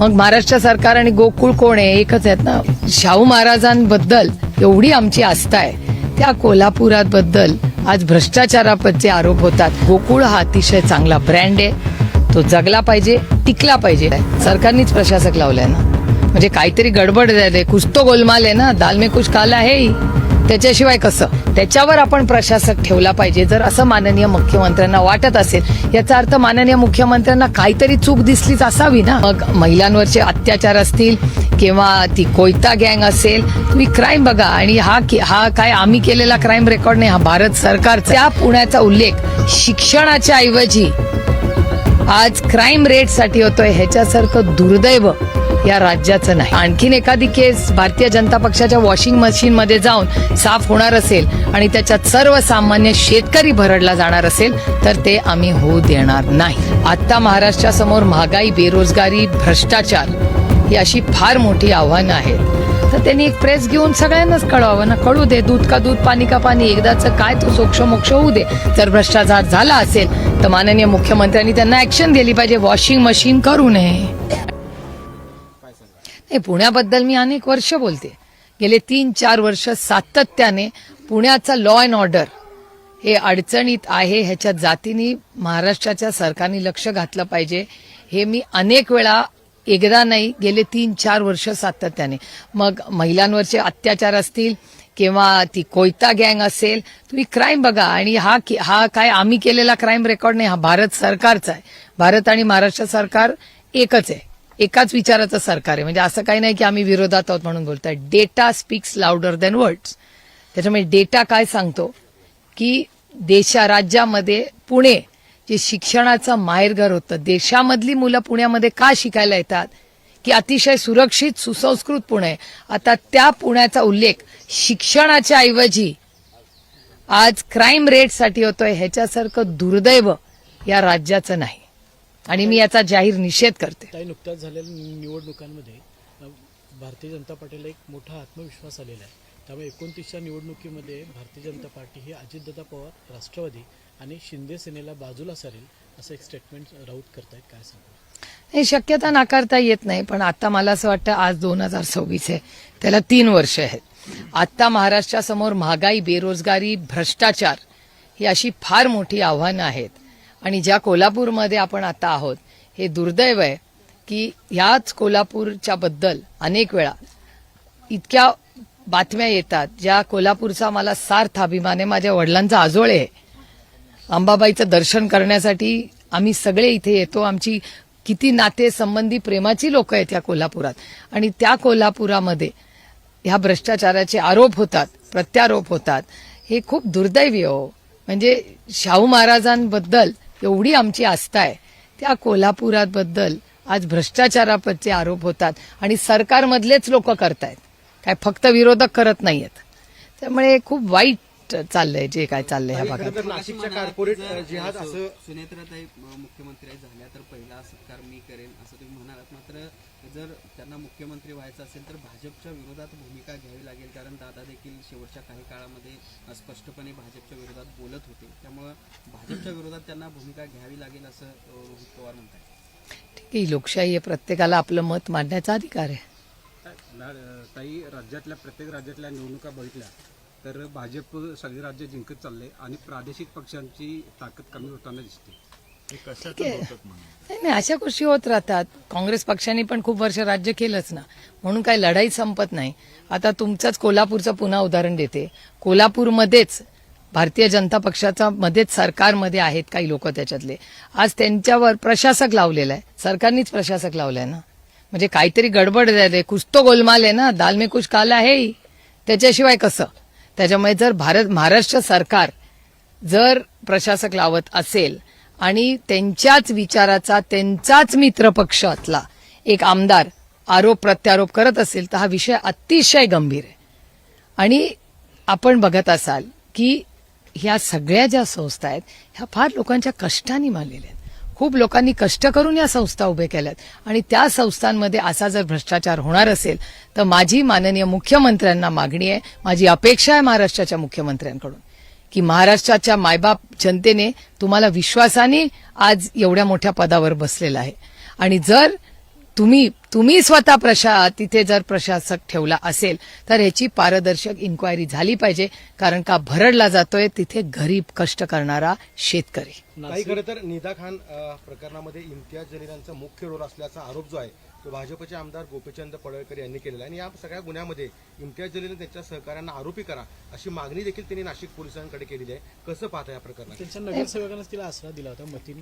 मग महाराष्ट्र सरकार आणि गोकुळ कोण आहे? एकच आहेत ना. शाहू महाराजांबद्दल एवढी आमची आस्था आहे, त्या कोल्हापुराबद्दल आज भ्रष्टाचाराचे आरोप होतात. गोकुळ हा अतिशय चांगला ब्रँड आहे, तो जगला पाहिजे, टिकला पाहिजे. सरकारनीच प्रशासक लावलाय ना, म्हणजे काहीतरी गडबड आहे, कुछ तो गोलमाल आहे ना, दाल में कुछ काला है, त्याच्याशिवाय कसं? त्याच्यावर आपण प्रशासक ठेवला पाहिजे. जर असं माननीय मुख्यमंत्र्यांना वाटत असेल, याचा अर्थ माननीय मुख्यमंत्र्यांना काहीतरी चूक दिसलीच असावी ना. मग महिलांवरचे अत्याचार असतील किंवा ती कोयता गँग असेल, तुम्ही क्राईम बघा. आणि हा काय आम्ही केलेला क्राईम रेकॉर्ड नाही, हा भारत सरकारचा. त्या पुण्याचा उल्लेख शिक्षणाच्या ऐवजी आज क्राईम रेटसाठी होतोय, ह्याच्यासारखं दुर्दैव या राज्याचं नाही. आणखीन एखादी केस भारतीय जनता पक्षाच्या वॉशिंग मशीन मध्ये जाऊन साफ होणार असेल आणि त्याच्यात सर्वसामान्य शेतकरी भरडला जाणार असेल, तर ते आम्ही होऊ देणार नाही. आता महाराष्ट्रासमोर महागाई, बेरोजगारी, भ्रष्टाचार ही अशी फार मोठी आव्हानं आहेत. तर त्यांनी एक प्रेस घेऊन सगळ्यांनाच कळवावं ना. कळू दे, दूध का दूध, पाणी का पाणी, एकदाचं काय तो सोक्ष मोक्ष होऊ दे. जर भ्रष्टाचार झाला असेल तर माननीय मुख्यमंत्र्यांनी त्यांना ऍक्शन दिली पाहिजे, वॉशिंग मशीन करू नये. पुण्याबद्दल मी अनेक वर्ष बोलते, गेले 3-4 वर्ष सातत्याने पुण्याचा लॉ अँड ऑर्डर हे अडचणीत आहे, ह्याच्या जातीने महाराष्ट्राच्या सरकारने लक्ष घातलं पाहिजे. हे मी अनेक वेळा, एकदा नाही, गेले 3-4 वर्ष सातत्याने. मग महिलांवरचे अत्याचार असतील किंवा ती कोयता गँग असेल, तुम्ही क्राईम बघा. आणि हा काय आम्ही केलेला क्राईम रेकॉर्ड नाही, हा भारत सरकारचा आहे. भारत आणि महाराष्ट्र सरकार एकच आहे, एकाच विचाराचं सरकार आहे. म्हणजे असं काही नाही की आम्ही विरोधात आहोत म्हणून बोलतोय. Data speaks louder than words. त्याच्यामुळे डेटा काय सांगतो की राज्यामध्ये पुणे जे शिक्षणाचं माहेरघर होतं, देशामधली मुलं पुण्यामध्ये का शिकायला येतात की अतिशय सुरक्षित, सुसंस्कृत पुणे आहे. आता त्या पुण्याचा उल्लेख शिक्षणाच्या ऐवजी आज क्राईम रेटसाठी होतोय, ह्याच्यासारखं दुर्दैव या राज्याचं नाही. आणि मी याचा जाहीर निषेध करते. ताई, नुकत्याच झालेल्या निवडणुकांमध्ये भारतीय जनता पार्टीला एक मोठा आत्मविश्वास आलेला आहे. त्यामुळे 29च्या निवडणुकीमध्ये भारतीय जनता पार्टी ही अजितदादा पवार राष्ट्रवादी आणि शिंदे सेनेला बाजूला सारेल असं एक स्टेटमेंट राऊत करतायत, काय सांगू? हे शक्यता नाकारता येत नाही, पण आता मला असं वाटतं आज 2026 आहे, त्याला 3 वर्ष आहेत. आता महाराष्ट्रासमोर महागाई, बेरोजगारी, भ्रष्टाचार ही अशी फार मोठी आव्हानं आहेत. आणि ज्या कोल्हापूरमध्ये आपण आता आहोत, हे दुर्दैव आहे की ह्याच कोल्हापूरच्या बद्दल अनेक वेळा इतक्या बातम्या येतात, ज्या कोल्हापूरचा मला सार्थ अभिमान आहे. माझ्या वडिलांचा आजोळे आहे, अंबाबाईचं दर्शन करण्यासाठी आम्ही सगळे इथे येतो. आमची किती नाते संबंधी, प्रेमाची लोक आहेत या कोल्हापुरात. आणि त्या कोल्हापुरामध्ये ह्या भ्रष्टाचाराचे आरोप होतात, प्रत्यारोप होतात. हे खूप दुर्दैवी हो. म्हणजे शाहू महाराजांबद्दल एवढी आमची आस्था आहे, त्या कोल्हापुराबद्दल आज भ्रष्टाचाराचे आरोप होतात आणि सरकारमधलेच लोक करतायत, काय फक्त विरोधक करत नाहीयेत. त्यामुळे खूप वाईट चाललंय जे काय चाललंय ह्या भागात. नाशिकच्या कॉर्पोरेट जिहाद असं सुनेत्राताई मुख्यमंत्री झाल्या तर पहिला सत्कार मी करेन असं तुम्ही म्हणालात. मात्र जर त्यांना मुख्यमंत्री व्हायचं असेल तर भाजपच्या विरोधात भूमिका घ्यावी लागेल, कारण दादा देखील शेवटच्या काही काळामध्ये स्पष्टपणे भाजपच्या विरोधात बोलत होते. त्यामुळं भाजपच्या विरोधात त्यांना भूमिका घ्यावी लागेल असं रोहित पवार म्हणतात. ठीक आहे, लोकशाही आहे, प्रत्येकाला आपलं मत मांडण्याचा अधिकार आहे. ताई, प्रत्येक राज्यातल्या निवडणुका बघितल्या तर भाजप सगळे राज्य जिंकत चालले आणि प्रादेशिक पक्षांची ताकद कमी होताना दिसते. नाही, अशा गोष्टी होत राहतात. काँग्रेस पक्षाने पण खूप वर्ष राज्य केलंच ना, म्हणून काही लढाई संपत नाही. आता तुमचंच कोल्हापूरचं पुन्हा उदाहरण देते. कोल्हापूरमध्येच भारतीय जनता पक्षाचा मध्येच सरकारमध्ये आहेत काही लोक, त्याच्यातले आज त्यांच्यावर प्रशासक लावलेला आहे, सरकारनीच प्रशासक लावलाय ना. म्हणजे काहीतरी गडबड आहे, कुछ तो गोलमाल आहे ना, दाल में कुछ काला है, त्याच्याशिवाय कसं? त्याच्यामुळे जर महाराष्ट्र सरकार जर प्रशासक लावत असेल आणि त्यांच्याच विचाराचा, त्यांचाच मित्रपक्षातला एक आमदार आरोप प्रत्यारोप करत असेल, तर हा विषय अतिशय गंभीर आहे. आणि आपण बघत असाल की ह्या सगळ्या ज्या संस्था आहेत, ह्या फार लोकांच्या कष्टाने मानलेल्या आहेत. खूप लोकांनी कष्ट करून या संस्था उभे केल्यात. आणि त्या संस्थांमध्ये असा जर भ्रष्टाचार होणार असेल तर माझी माननीय मुख्यमंत्र्यांना मागणी आहे, माझी अपेक्षा आहे महाराष्ट्राच्या मुख्यमंत्र्यांकडून की महाराष्ट्राच्या मायबाप जनतेने तुम्हाला विश्वासाने आज एवढ्या मोठ्या पदावर बसलेला आहे. आणि जर तुम्ही तुम्ही स्वतः तिथे जर प्रशासक ठेवला असेल तर ह्याची पारदर्शक इन्क्वायरी झाली पाहिजे, कारण का भरडला जातोय तिथे गरीब कष्ट करणारा शेतकरी. काही खरं तर निदा खान प्रकरणामध्ये इम्तियाज जलील यांचा मुख्य रोल असल्याचा आरोप जो आहे तो भाजपचे आमदार गोपीचंद पडळकर यांनी केलेला आहे आणि या सगळ्या गुन्ह्यामध्ये इम्तियाज जलील त्यांच्या सहकाऱ्यांना आरोपी करा अशी मागणी देखील त्यांनी नाशिक पोलिसांकडे केलेली आहे. कसं पाहता या प्रकरणात? त्यांच्या नगरसेवकांनाच तिला आसरा दिला होता मतीन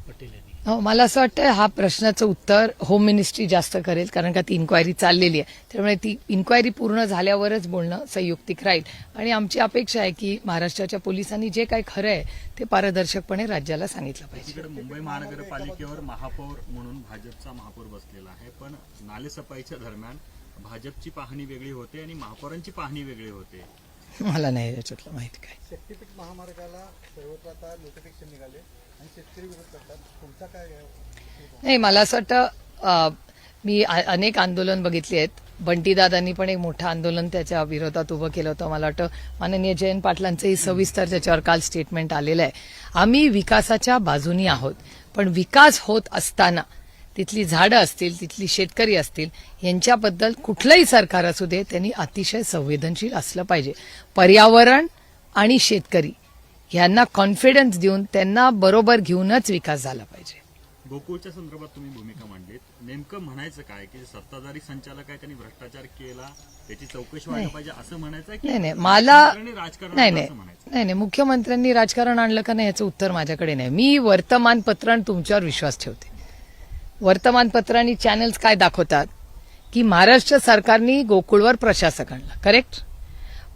पटेल यांनी. मला असं वाटतं हा प्रश्नाचं उत्तर होम मिनिस्ट्री जास्त करेल, कारण का ती इन्क्वायरी चाललेली आहे. त्यामुळे ती इन्क्वायरी पूर्ण झाल्यावरच बोलणं संयुक्तिक राहील आणि आमची अपेक्षा आहे की महाराष्ट्राच्या पोलिसांनी जे काही खरं आहे ते पारदर्शकपणे राज्याला सांगितलं पाहिजे. तिकडे मुंबई महानगरपालिकेवर महापौर म्हणून भाजपचा महापौर बसलेला आहे, पण नालेसफाईच्या दरम्यान भाजपची पाहणी वेगळी होते आणि महापौरांची पाहणी वेगळी होते. मला नाही याच्यातलं माहिती काय. शक्तीपीठ महामार्गाला सर्वत्र आता नोटिफिकेशन निघाले आणि शेतकरी विरोध करतात. तुमचा काय नाही, मला असं वाटतं मी अनेक आंदोलन बघितली आहेत. बंटीदादांनी पण एक मोठं आंदोलन त्याच्या विरोधात उभं केलं होतं. मला वाटतं माननीय जयंत पाटलांचंही सविस्तर त्याच्यावर काल स्टेटमेंट आलेलं आहे. आम्ही विकासाच्या बाजूनी आहोत, पण विकास होत असताना तिथली झाडं असतील, तिथली शेतकरी असतील, यांच्याबद्दल कुठलंही सरकार असू दे त्यांनी अतिशय संवेदनशील असलं पाहिजे. पर्यावरण आणि शेतकरी यांना कॉन्फिडन्स देऊन त्यांना बरोबर घेऊनच विकास झाला पाहिजे. गोकुळच्या संदर्भात तुम्ही भूमिका मांडलीत, नेमकं म्हणायचं काय की सत्ताधारी संचालक आहे त्यांनी भ्रष्टाचार केला त्याची चौकशी व्हायला पाहिजे असं म्हणायचं की नाही मला राजकारण नाही असं म्हणायचं? नाही मुख्यमंत्र्यांनी राजकारण आणलं का नाही याचं उत्तर माझ्याकडे नाही. मी वर्तमानपत्र आणि तुमच्यावर विश्वास ठेवते. वर्तमानपत्र आणि चॅनल्स काय दाखवतात की महाराष्ट्र सरकारने गोकुळवर प्रशासक आणला, करेक्ट?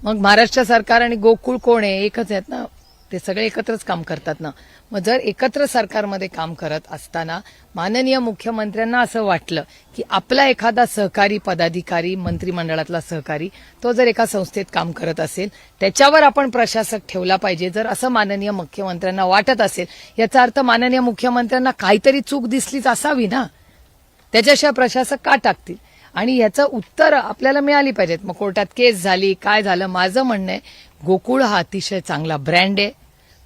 मग महाराष्ट्र सरकार आणि गोकुळ कोण आहे? एकच आहेत ना, ते सगळे एकत्रच काम करतात ना. मग जर एकत्र सरकारमध्ये काम करत असताना माननीय मुख्यमंत्र्यांना असं वाटलं की आपला एखादा सहकारी पदाधिकारी, मंत्रिमंडळातला सहकारी, तो जर एका संस्थेत काम करत असेल त्याच्यावर आपण प्रशासक ठेवला पाहिजे, जर असं माननीय मुख्यमंत्र्यांना वाटत असेल, याचा अर्थ माननीय मुख्यमंत्र्यांना काहीतरी चूक दिसलीच असावी ना, त्याच्याशिवाय प्रशासक का टाकतील? आणि याचं उत्तर आपल्याला मिळाली पाहिजेत. मग कोर्टात केस झाली, काय झालं, माझं म्हणणं आहे गोकुळ हा अतिशय चांगला ब्रँड आहे,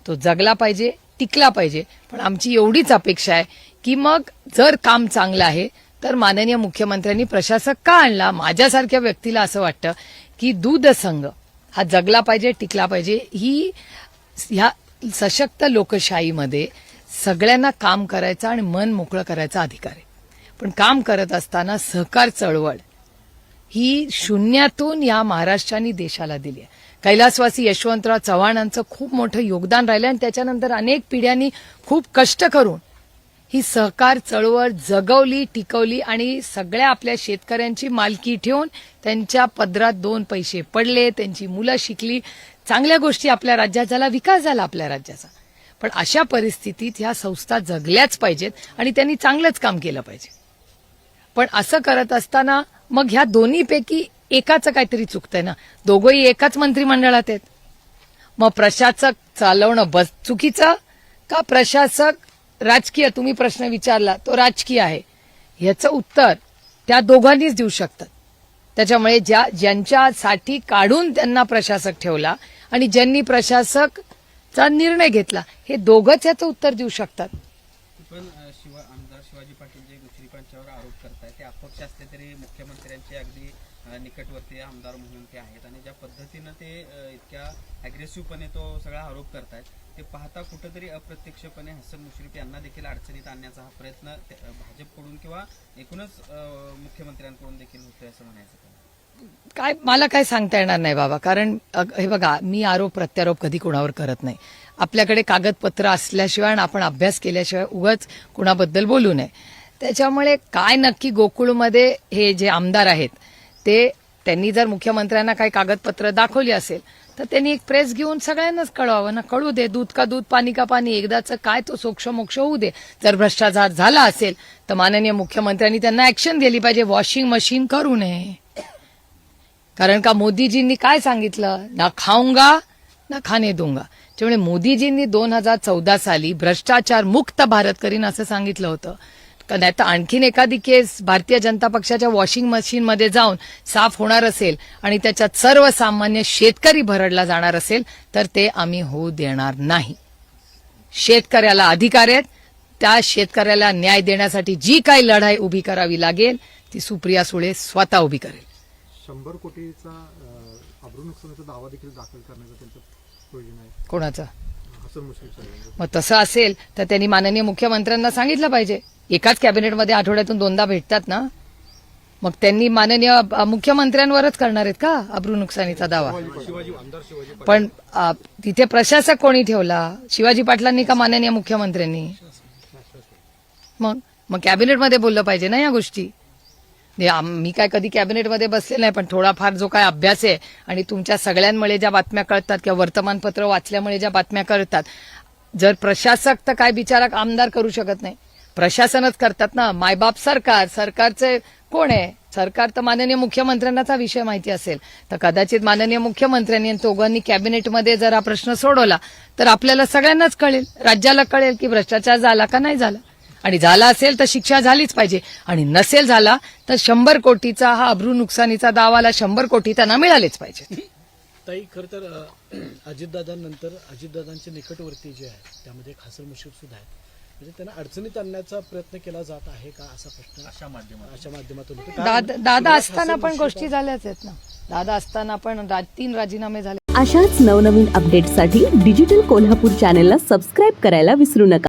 तो जगला पाहिजे, टिकला पाहिजे. पण आमची एवढीच अपेक्षा आहे की मग जर काम चांगलं आहे तर माननीय मुख्यमंत्र्यांनी प्रशासक का आणला? माझ्यासारख्या व्यक्तीला असं वाटतं की दूध संघ हा जगला पाहिजे, टिकला पाहिजे. ह्या सशक्त लोकशाहीमध्ये सगळ्यांना काम करायचा आणि मन मोकळं करायचा अधिकार आहे. पण काम करत असताना सहकार चळवळ ही शून्यातून या महाराष्ट्राने देशाला दिली आहे. कैलासवासी यशवंतराव चव्हाणांचं खूप मोठं योगदान राहिलं आणि त्याच्यानंतर अनेक पिढ्यांनी खूप कष्ट करून ही सहकार चळवळ जगवली, टिकवली आणि सगळ्या आपल्या शेतकऱ्यांची मालकी ठेवून त्यांच्या पदरात 2 पैसे पडले, त्यांची मुलं शिकली, चांगल्या गोष्टी आपल्या राज्यात झाला, विकास झाला आपल्या राज्याचा. पण अशा परिस्थितीत ह्या संस्था जगल्याच पाहिजेत आणि त्यांनी चांगलंच काम केलं पाहिजे. पण असं करत असताना मग ह्या दोन्हीपैकी एकाचं काहीतरी चुकतंय ना. दोघंही एकाच मंत्रिमंडळात आहेत. मग प्रशासक चालवणं बस चुकीचं का प्रशासक राजकीय? तुम्ही प्रश्न विचारला तो राजकीय आहे, याचं उत्तर त्या दोघांनीच देऊ शकतात. त्याच्यामुळे ज्यांच्यासाठी काढून त्यांना प्रशासक ठेवला आणि ज्यांनी प्रशासकचा निर्णय घेतला हे दोघंच याचं उत्तर देऊ शकतात. पण आमदार शिवाजी पाटील जे मुश्रीफांच्यावर आरोप करतायत ते अपक्ष असले तरी मुख्यमंत्र्यांचे अगदी निकटवर्ती आमदार म्हणून ते आहेत आणि ज्या पद्धतीनं ते इतक्या अग्रेसिव्हपणे तो सगळा आरोप करतायत ते पाहता कुठंतरी अप्रत्यक्षपणे हसन मुश्रीफ यांना देखील अडचणीत आणण्याचा हा प्रयत्न भाजपकडून किंवा एकूणच मुख्यमंत्र्यांकडून देखील होतोय असं म्हणायचं काय मला काय सांगता येणार नाही बाबा. कारण हे बघा, मी आरोप प्रत्यारोप कधी कोणावर करत नाही. आपल्याकडे कागदपत्र असल्याशिवाय आणि आपण अभ्यास केल्याशिवाय उगाच कुणाबद्दल बोलू नये. त्याच्यामुळे काय नक्की गोकुळमध्ये हे जे आमदार आहेत ते त्यांनी जर मुख्यमंत्र्यांना काही कागदपत्र दाखवली असेल तर त्यांनी एक प्रेस घेऊन सगळ्यांनाच कळवावं ना. कळू दे, दूध का दूध पाणी का पाणी, एकदाचं काय तो सोक्षमोक्ष होऊ दे. जर भ्रष्टाचार झाला असेल तर माननीय मुख्यमंत्र्यांनी त्यांना ऍक्शन दिली पाहिजे. वॉशिंग मशीन करू नये. कारण का मोदीजींनी काय सांगितलं, ना खाऊंगा ना खाणे दूंगा. त्यामुळे मोदीजींनी 2014 साली भ्रष्टाचार मुक्त भारत करीन असं सांगितलं होतं. नाही तर आणखीन एखादी केस भारतीय जनता पक्षाच्या वॉशिंग मशीनमध्ये जाऊन साफ होणार असेल आणि त्याच्यात सर्वसामान्य शेतकरी भरडला जाणार असेल तर ते आम्ही होऊ देणार नाही. शेतकऱ्याला अधिकार आहेत, त्या शेतकऱ्याला न्याय देण्यासाठी जी काही लढाई उभी करावी लागेल ती सुप्रिया सुळे स्वतः उभी करेल. 100 कोटीचा अब्रू नुकसानाचा दावा देखील दाखल करण्याचं त्यांचं प्रयोजन आहे. कोणाचं? हसन मुश्रीफ साहेब. मग तसं असेल तर त्यांनी माननीय मुख्यमंत्र्यांना सांगितलं पाहिजे. एकाच कॅबिनेटमध्ये आठवड्यातून 2दा भेटतात ना, मग त्यांनी माननीय मुख्यमंत्र्यांवरच करणार आहेत का अब्रू नुकसानीचा दावा? पण तिथे प्रशासक कोणी ठेवला? शिवाजी पाटलांनी का माननीय मुख्यमंत्र्यांनी? मग कॅबिनेटमध्ये बोललं पाहिजे ना या गोष्टी. मी काय कधी कॅबिनेटमध्ये बसले नाही, पण थोडाफार जो काय अभ्यास आहे आणि तुमच्या सगळ्यांमुळे ज्या बातम्या कळतात किंवा वर्तमानपत्र वाचल्यामुळे ज्या बातम्या कळतात, जर प्रशासक तर काय बिचारा आमदार करू शकत नाही, प्रशासनच करतात ना. मायबाप सरकारचे कोण आहे? सरकार तर माननीय मुख्यमंत्र्यांनाच हा विषय माहिती असेल, तर कदाचित माननीय मुख्यमंत्र्यांनी आणि दोघांनी कॅबिनेटमध्ये जर हा प्रश्न सोडवला तर आपल्याला सगळ्यांनाच कळेल, राज्याला कळेल की भ्रष्टाचार झाला का नाही झाला. आणि झाला असेल तर शिक्षा झालीच पाहिजे, आणि नसेल झाला तर 100 कोटीचा हा अब्रू नुकसानीचा दावाला 100 कोटी त्यांना मिळालेच पाहिजे. ताई, खरं तर अजितदादांनंतर अजितदादांचे निकटवर्ती जे आहेत त्यामध्ये हसन मुश्रीफ सुद्धा आहेत. म्हणजे त्यांना अडचणीत आणण्याचा प्रयत्न केला जात आहे का असा प्रश्न अशा माध्यमातून होतो. दादा असताना पण गोष्टी झाल्याच आहेत ना. दादा असताना पण 3 राजीनामे झाले. अशाच नवनवीन अपडेट्ससाठी डिजिटल कोल्हापूर चॅनेलला सबस्क्राईब करायला विसरू नका.